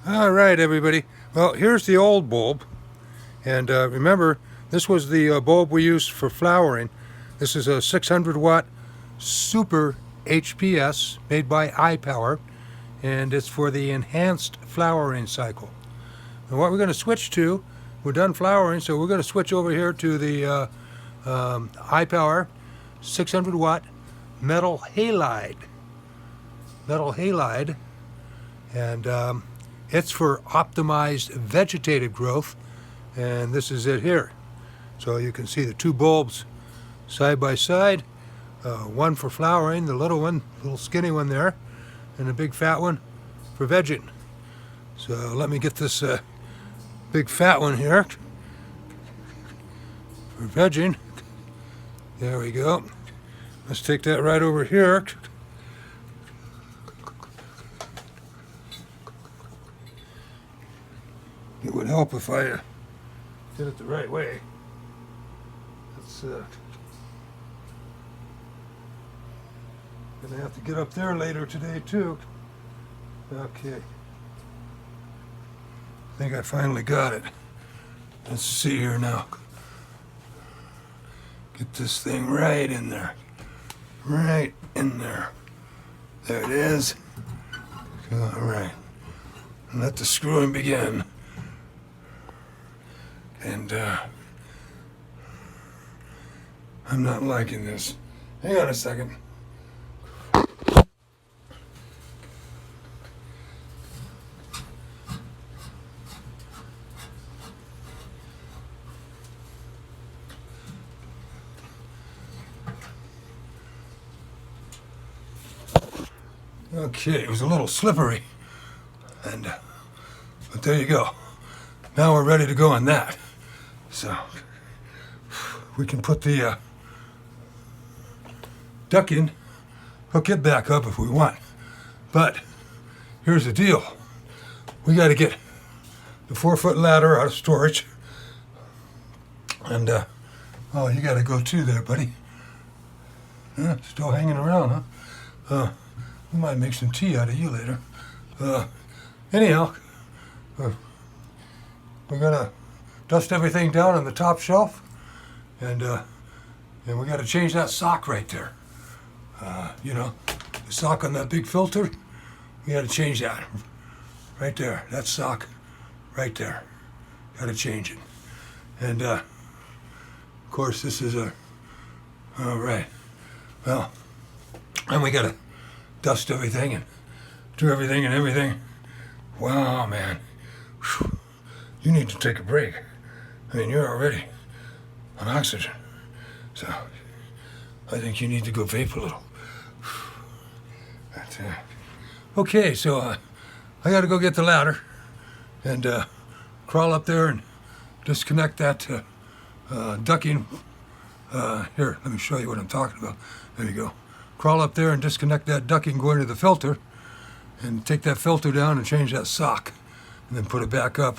All right, everybody. Well, here's the old bulb. And remember, this was the bulb we used for flowering. This is a 600 watt super HPS made by iPower, and it's for the enhanced flowering cycle. And what we're going to switch to, we're done flowering, so we're going to switch over here to the iPower 600 watt metal halide. And it's for optimized vegetative growth, and this is it here. So you can see the two bulbs side by side, one for flowering, the little one, little skinny one there, and the big fat one for vegging. So let me get this big fat one here for vegging. There we go. Let's take that right over here. It would help if I did it the right way. That's gonna have to get up there later today too. Okay. I think I finally got it. Let's see here now. Get this thing right in there. Right in there. There it is. All right. And let the screwing begin. And I'm not liking this. Hang on a second. Okay, it was a little slippery. And but there you go. Now we're ready to go on that. So we can put the duck in, hook it back up if we want. But here's the deal. We got to get the 4-foot ladder out of storage. And, oh, you got to go too there, buddy. Still hanging around, huh? We might make some tea out of you later. Anyhow, we're going to dust everything down on the top shelf, and we got to change that sock right there. You know, the sock on that big filter, we got to change that. Right there, that sock right there. Got to change it. And, of course, this is all right. Well, and we got to dust everything and do everything and everything. Wow, man. Whew. You need to take a break. I mean, you're already on oxygen. So, I think you need to go vape a little. But, okay, so I got to go get the ladder and crawl up there and disconnect that ducking. Here, let me show you what I'm talking about. There you go. Crawl up there and disconnect that ducking going to the filter and take that filter down and change that sock and then put it back up.